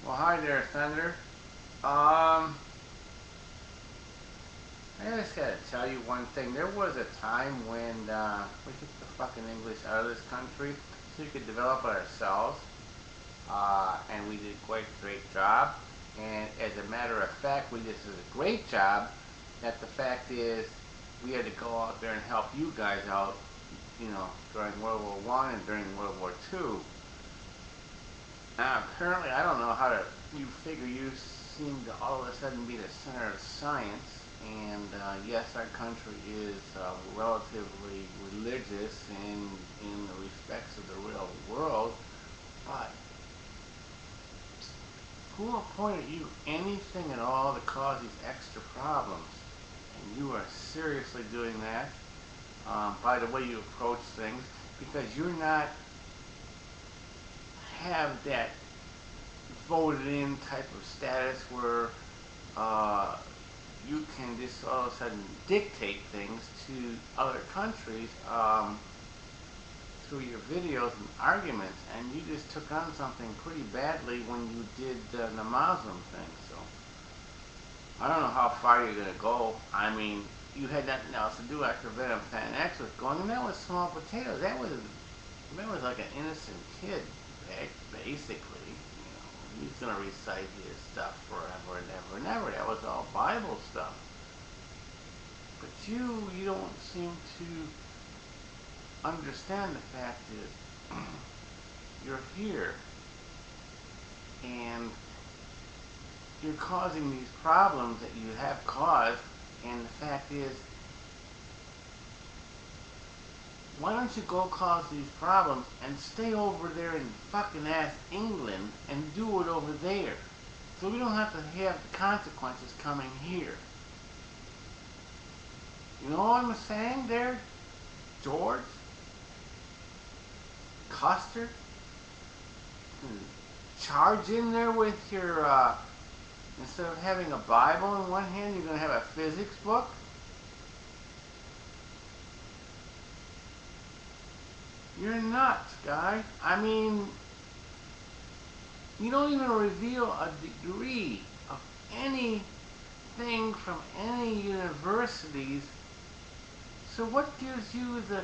Well, hi there, Thunder. I just gotta tell you one thing. There was a time when we took the fucking English out of this country so we could develop it ourselves, and we did quite a great job. And as a matter of fact, we did a great job. That the fact is, we had to go out there and help you guys out, during World War One and during World War Two. Apparently, I don't know how to. You figure you seem to all of a sudden be the center of science, and yes, our country is relatively religious in the respects of the real world, but who appointed you anything at all to cause these extra problems? And you are seriously doing that by the way you approach things, because you're not have that voted in type of status where you can just all of a sudden dictate things to other countries through your videos and arguments, and you just took on something pretty badly when you did the Muslim thing. So I don't know how far you're going to go. I mean, you had nothing else to do after Venom Fan X was going, and that was small potatoes. That was like an innocent kid, basically. He's going to recite his stuff forever and ever and ever. That was all Bible stuff. But you don't seem to understand the fact is you're here and you're causing these problems that you have caused, and the fact is, why don't you go cause these problems and stay over there in fucking ass England and do it over there, so we don't have to have the consequences coming here? You know what I'm saying there, George? Custer? Charge in there with your, instead of having a Bible in one hand, you're going to have a physics book? You're nuts, guy. I mean, you don't even reveal a degree of anything from any universities. So what gives you the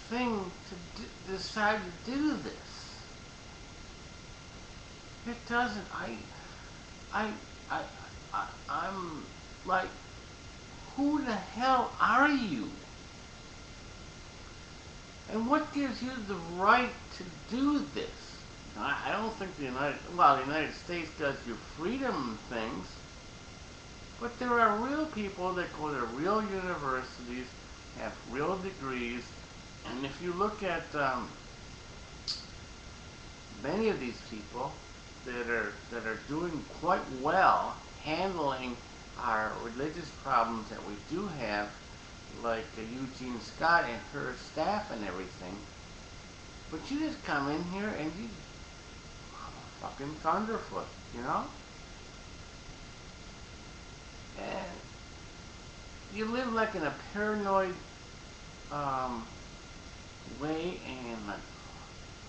thing to decide to do this? It doesn't. I'm like, who the hell are you? And what gives you the right to do this? I don't think the United States does your freedom things, but there are real people that go to real universities, have real degrees, and if you look at many of these people that are doing quite well handling our religious problems that we do have, like Eugene Scott and her staff and everything. But you just come in here and you fucking Thunderfoot, you know? And you live like in a paranoid way, and like,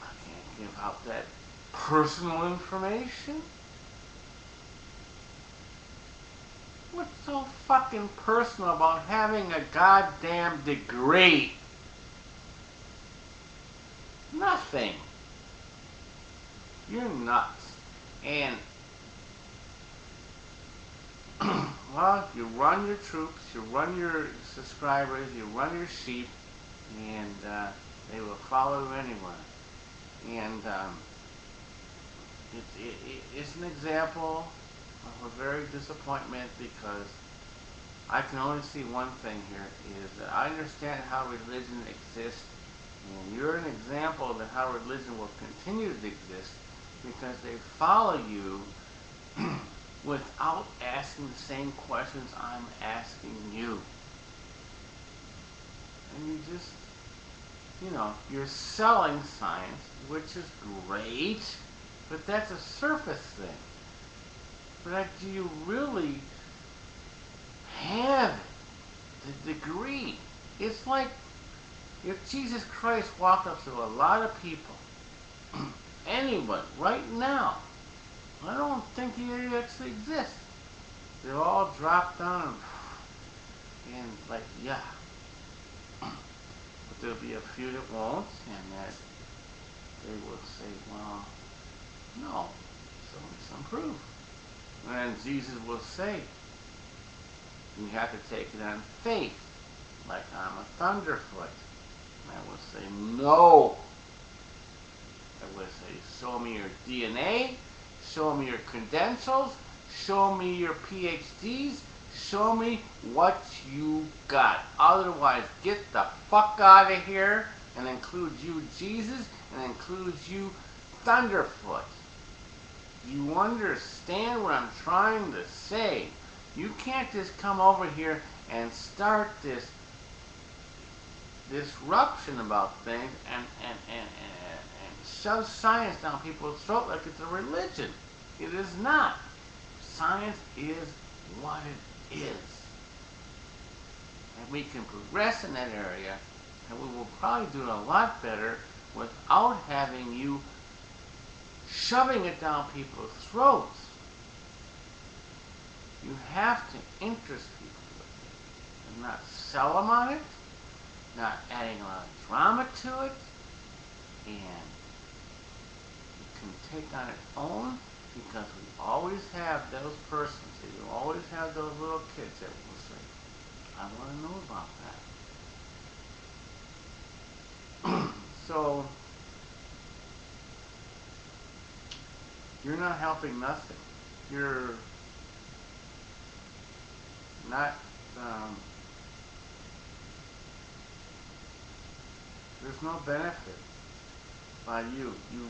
I can't give out that personal information. What's so fucking personal about having a goddamn degree? Nothing. You're nuts. And, well, you run your troops, you run your subscribers, you run your sheep, and they will follow you anywhere. And it's an example of a very disappointment, because I can only see one thing here, is that I understand how religion exists, and you're an example of how religion will continue to exist, because they follow you without asking the same questions I'm asking you. And you just, you're selling science, which is great, but that's a surface thing. But do you really have the degree? It's like if Jesus Christ walked up to a lot of people Anybody, right now, I don't think he actually exists. They're all dropped down and like, yeah. But there'll be a few that won't, and that they will say, well, no, show me some proof. And Jesus will say, you have to take it on faith, like I'm a Thunderfoot. And I will say, no. I will say, show me your DNA, show me your credentials, show me your PhDs, show me what you got. Otherwise, get the fuck out of here, and include you, Jesus, and includes you, Thunderfoot. You understand what I'm trying to say? You can't just come over here and start this disruption about things and shove science down people's throat like it's a religion. It is not. Science is what it is. And we can progress in that area, and we will probably do it a lot better without having you shoving it down people's throats. You have to interest people with it and not sell them on it, not adding a lot of drama to it, and it can take on its own, because we always have those persons, you always have those little kids that will say, I want to know about that. So, you're not helping nothing. You're not, there's no benefit by you. You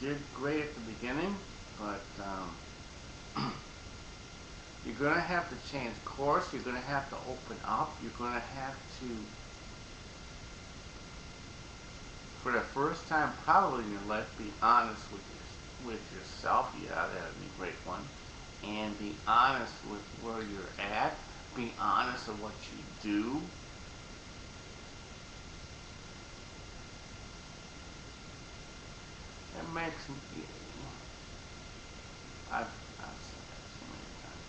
did great at the beginning, but you're going to have to change course. You're going to have to open up. You're going to have to, for the first time probably in your life, be honest with yourself. Yeah, that would be a great one. And be honest with where you're at. Be honest with what you do. It makes me, I've said that so many times.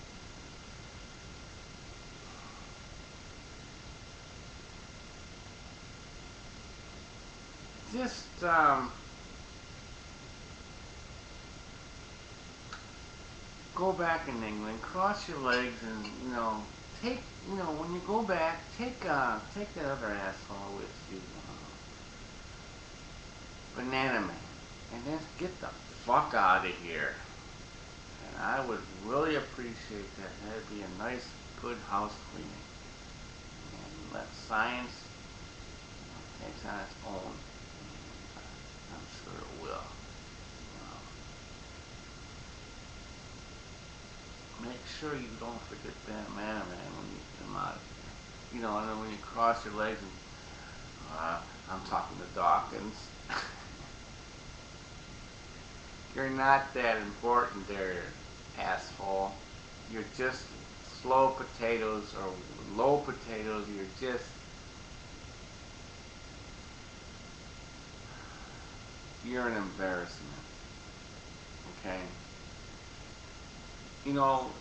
Just, go back in England, cross your legs, and, take, when you go back, take that other asshole with you, Banana Man, and then get the fuck out of here. And I would really appreciate that. That'd be a nice, good house cleaning. And let science take on its own. And I'm sure it will. Make sure you don't forget Banana Man when you come out of here. And then when you cross your legs and, I'm talking to Dawkins. You're not that important there, asshole. You're just slow potatoes or low potatoes. You're an embarrassment. Okay?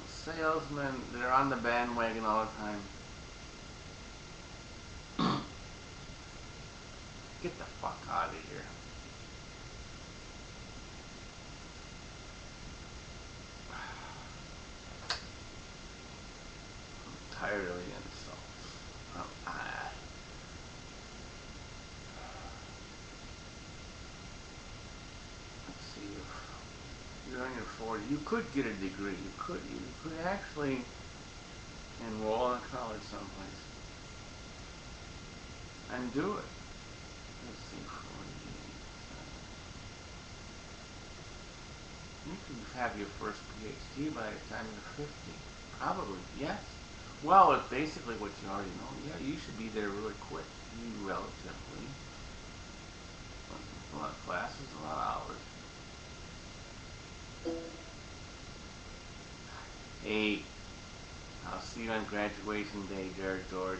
Salesmen, they're on the bandwagon all the time. Get the fuck out of here. I'm tired of the insults. Let's see, if you're in your 40s, you could get a degree. You could actually enroll in college someplace and do it. Let's see, 48. You can have your first PhD by the time you're 50. Probably, yes. Well, it's basically what you already know. Yeah, you should be there really quick. You relatively. A lot of classes, a lot of hours. Hey, I'll see you on graduation day, George.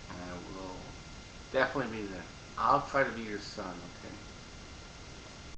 And I will definitely be there. I'll try to be your son, okay?